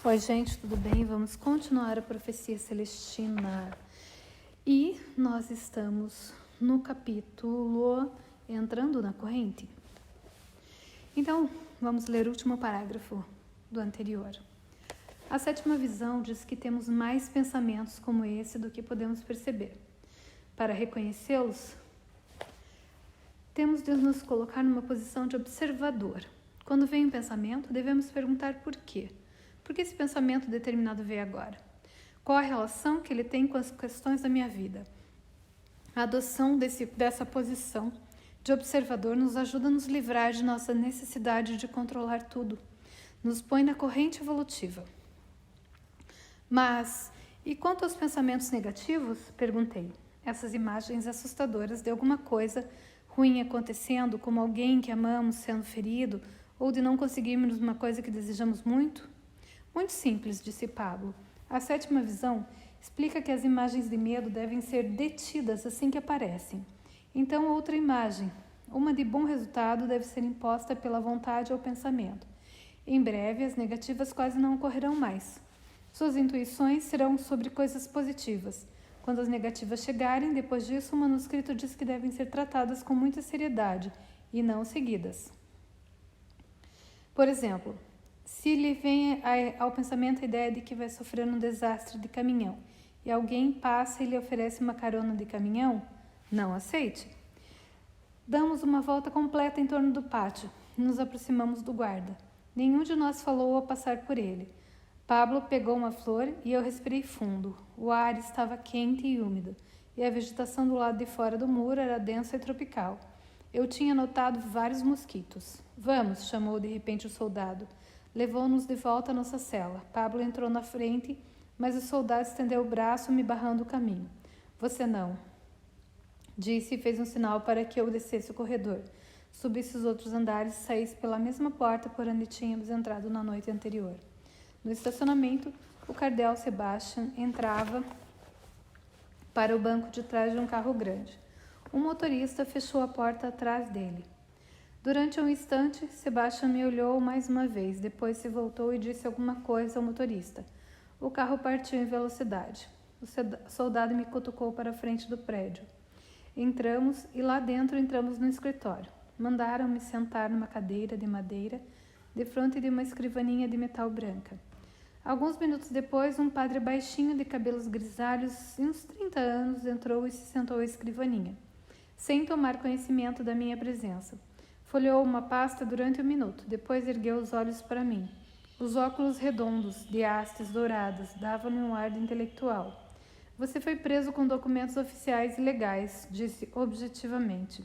Oi, gente, tudo bem? Vamos continuar a profecia celestina. E nós estamos no capítulo Entrando na Corrente. Então, vamos ler o último parágrafo do anterior. A sétima visão diz que temos mais pensamentos como esse do que podemos perceber. Para reconhecê-los, temos de nos colocar numa posição de observador. Quando vem um pensamento, devemos perguntar por quê. Por que esse pensamento determinado veio agora? Qual a relação que ele tem com as questões da minha vida? A adoção dessa posição de observador nos ajuda a nos livrar de nossa necessidade de controlar tudo. Nos põe na corrente evolutiva. Mas, e quanto aos pensamentos negativos? Perguntei. Essas imagens assustadoras de alguma coisa ruim acontecendo, como alguém que amamos sendo ferido, ou de não conseguirmos uma coisa que desejamos muito? Muito simples, disse Pablo. A sétima visão explica que as imagens de medo devem ser detidas assim que aparecem. Então, outra imagem, uma de bom resultado, deve ser imposta pela vontade ao pensamento. Em breve, as negativas quase não ocorrerão mais. Suas intuições serão sobre coisas positivas. Quando as negativas chegarem, depois disso, o manuscrito diz que devem ser tratadas com muita seriedade e não seguidas. Por exemplo, se lhe vem ao pensamento a ideia de que vai sofrer um desastre de caminhão e alguém passa e lhe oferece uma carona de caminhão, não aceite. Damos uma volta completa em torno do pátio e nos aproximamos do guarda. Nenhum de nós falou ao passar por ele. Pablo pegou uma flor e eu respirei fundo. O ar estava quente e úmido e a vegetação do lado de fora do muro era densa e tropical. Eu tinha notado vários mosquitos. Vamos, chamou de repente o soldado. Levou-nos de volta à nossa cela. Pablo entrou na frente, mas o soldado estendeu o braço, me barrando o caminho. Você não, disse e fez um sinal para que eu descesse o corredor, subisse os outros andares e saísse pela mesma porta por onde tínhamos entrado na noite anterior. No estacionamento, o cardeal Sebastian entrava para o banco de trás de um carro grande. Um motorista fechou a porta atrás dele. Durante um instante, Sebastian me olhou mais uma vez, depois se voltou e disse alguma coisa ao motorista. O carro partiu em velocidade. O soldado me cutucou para a frente do prédio. Entramos e lá dentro entramos no escritório. Mandaram-me sentar numa cadeira de madeira, defronte de uma escrivaninha de metal branca. Alguns minutos depois, um padre baixinho de cabelos grisalhos e uns 30 anos entrou e se sentou à escrivaninha, sem tomar conhecimento da minha presença. Folheou uma pasta durante 1 minuto, depois ergueu os olhos para mim. Os óculos redondos, de hastes douradas, davam-lhe um ar de intelectual. Você foi preso com documentos oficiais e legais, disse objetivamente.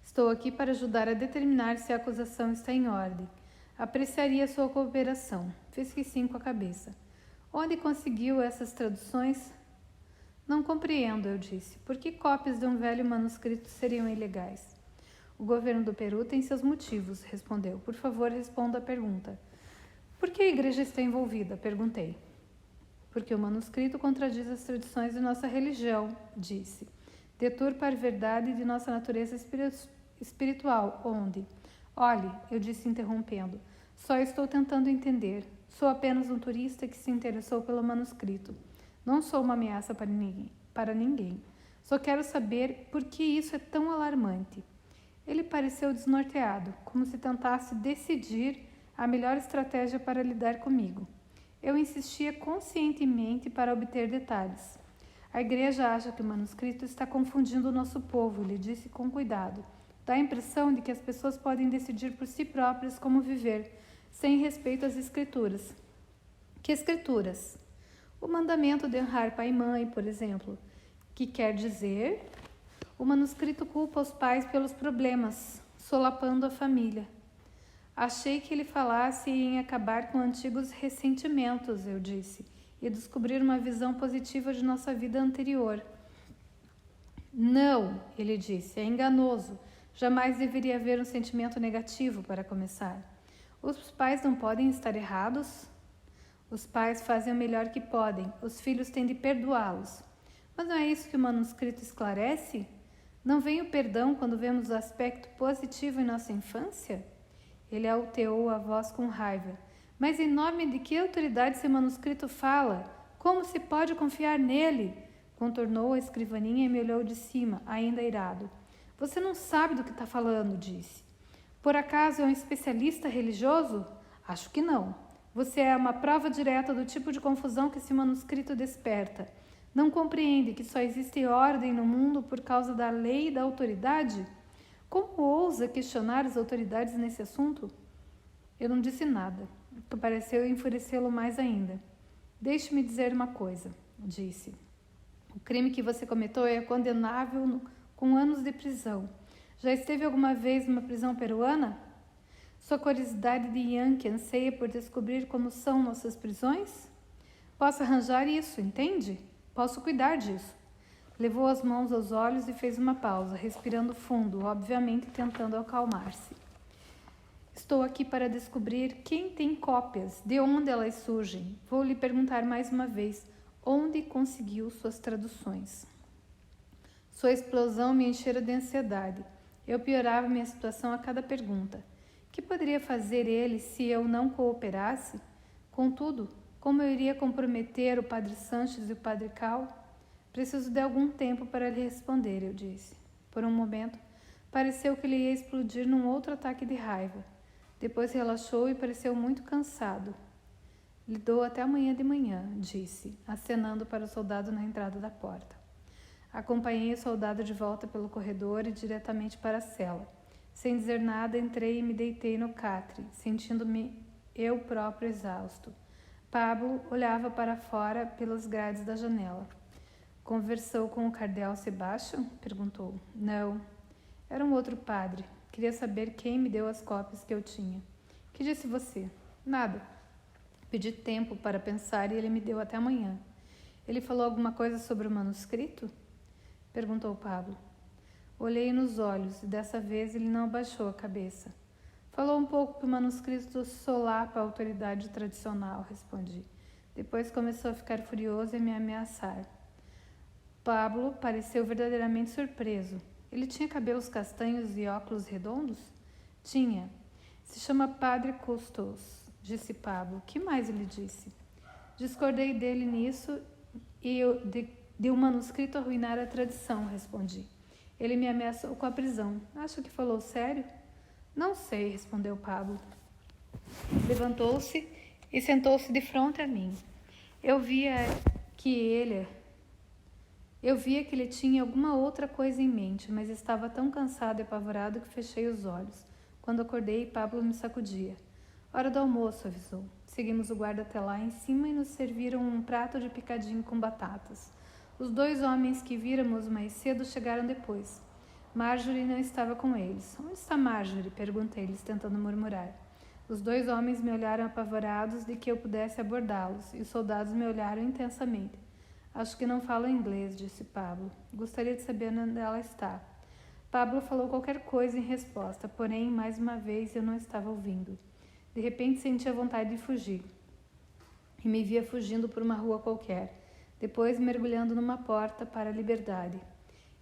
Estou aqui para ajudar a determinar se a acusação está em ordem. Apreciaria sua cooperação. Fiz que sim com a cabeça. Onde conseguiu essas traduções? Não compreendo, eu disse. Por que cópias de um velho manuscrito seriam ilegais? O governo do Peru tem seus motivos, respondeu. Por favor, responda a pergunta. Por que a igreja está envolvida? Perguntei. Porque o manuscrito contradiz as tradições de nossa religião, disse. Deturpa a verdade de nossa natureza espiritual, onde... Olhe, eu disse interrompendo, só estou tentando entender. Sou apenas um turista que se interessou pelo manuscrito. Não sou uma ameaça para ninguém. Só quero saber por que isso é tão alarmante. Ele pareceu desnorteado, como se tentasse decidir a melhor estratégia para lidar comigo. Eu insistia conscientemente para obter detalhes. A igreja acha que o manuscrito está confundindo o nosso povo, lhe disse com cuidado. Dá a impressão de que as pessoas podem decidir por si próprias como viver, sem respeito às escrituras. Que escrituras? O mandamento de honrar pai e mãe, por exemplo, que quer dizer... O manuscrito culpa os pais pelos problemas, solapando a família. Achei que ele falasse em acabar com antigos ressentimentos, eu disse, e descobrir uma visão positiva de nossa vida anterior. Não, ele disse, é enganoso. Jamais deveria haver um sentimento negativo para começar. Os pais não podem estar errados? Os pais fazem o melhor que podem, os filhos têm de perdoá-los. Mas não é isso que o manuscrito esclarece? Não vem o perdão quando vemos o aspecto positivo em nossa infância? Ele alteou a voz com raiva. Mas em nome de que autoridade esse manuscrito fala? Como se pode confiar nele? Contornou a escrivaninha e me olhou de cima, ainda irado. Você não sabe do que está falando, disse. Por acaso é um especialista religioso? Acho que não. Você é uma prova direta do tipo de confusão que esse manuscrito desperta. Não compreende que só existe ordem no mundo por causa da lei e da autoridade? Como ousa questionar as autoridades nesse assunto? Eu não disse nada, o que pareceu enfurecê-lo mais ainda. Deixe-me dizer uma coisa, disse. O crime que você cometeu é condenável com anos de prisão. Já esteve alguma vez numa prisão peruana? Sua curiosidade de Yankee anseia por descobrir como são nossas prisões? Posso arranjar isso, entende? Posso cuidar disso. Levou as mãos aos olhos e fez uma pausa, respirando fundo, obviamente tentando acalmar-se. Estou aqui para descobrir quem tem cópias, de onde elas surgem. Vou lhe perguntar mais uma vez, onde conseguiu suas traduções? Sua explosão me enchera de ansiedade. Eu piorava minha situação a cada pergunta. Que poderia fazer ele se eu não cooperasse? Contudo, como eu iria comprometer o padre Sanches e o padre Cal? Preciso de algum tempo para lhe responder, eu disse. Por um momento, pareceu que ele ia explodir num outro ataque de raiva. Depois relaxou e pareceu muito cansado. Lhe dou até amanhã de manhã, disse, acenando para o soldado na entrada da porta. Acompanhei o soldado de volta pelo corredor e diretamente para a cela. Sem dizer nada, entrei e me deitei no catre, sentindo-me eu próprio exausto. Pablo olhava para fora pelas grades da janela. Conversou com o cardeal Sebastião? Perguntou. Não. Era um outro padre. Queria saber quem me deu as cópias que eu tinha. Que disse você? Nada. Pedi tempo para pensar e ele me deu até amanhã. Ele falou alguma coisa sobre o manuscrito? Perguntou Pablo. Olhei nos olhos e dessa vez ele não abaixou a cabeça. Falou um pouco que o manuscrito solapa a autoridade tradicional, respondi. Depois começou a ficar furioso e me ameaçar. Pablo pareceu verdadeiramente surpreso. Ele tinha cabelos castanhos e óculos redondos? Tinha. Se chama Padre Custos, disse Pablo. Que mais ele disse? Discordei dele nisso e de um manuscrito arruinar a tradição, respondi. Ele me ameaçou com a prisão. Acho que falou sério? Não sei, respondeu Pablo. Levantou-se e sentou-se de frente a mim. Eu via que ele tinha alguma outra coisa em mente, mas estava tão cansado e apavorado que fechei os olhos. Quando acordei, Pablo me sacudia. Hora do almoço, avisou. Seguimos o guarda até lá em cima e nos serviram um prato de picadinho com batatas. Os 2 homens que víramos mais cedo chegaram depois. Marjorie não estava com eles. Onde está Marjorie? Perguntei-lhes, tentando murmurar. Os 2 homens me olharam apavorados de que eu pudesse abordá-los, e os soldados me olharam intensamente. Acho que não falo inglês, disse Pablo. Gostaria de saber onde ela está. Pablo falou qualquer coisa em resposta, porém, mais uma vez, eu não estava ouvindo. De repente, senti a vontade de fugir. E me via fugindo por uma rua qualquer, depois mergulhando numa porta para a liberdade.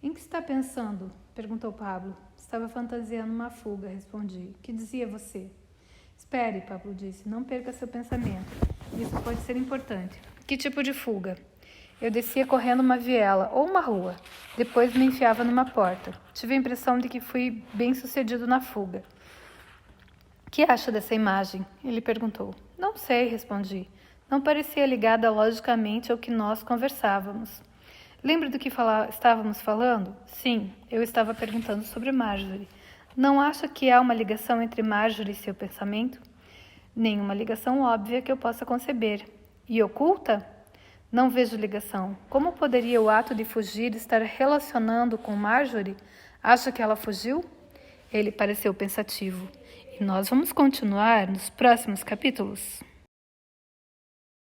Em que está pensando? Perguntou Pablo. Estava fantasiando uma fuga, respondi. Que dizia você? Espere, Pablo disse. Não perca seu pensamento. Isso pode ser importante. Que tipo de fuga? Eu descia correndo uma viela ou uma rua. Depois me enfiava numa porta. Tive a impressão de que fui bem-sucedido na fuga. Que acha dessa imagem? Ele perguntou. Não sei, respondi. Não parecia ligada logicamente ao que nós conversávamos. Lembra do que estávamos falando? Sim, eu estava perguntando sobre Marjorie. Não acha que há uma ligação entre Marjorie e seu pensamento? Nenhuma ligação óbvia que eu possa conceber. E oculta? Não vejo ligação. Como poderia o ato de fugir estar relacionando com Marjorie? Acha que ela fugiu? Ele pareceu pensativo. E nós vamos continuar nos próximos capítulos.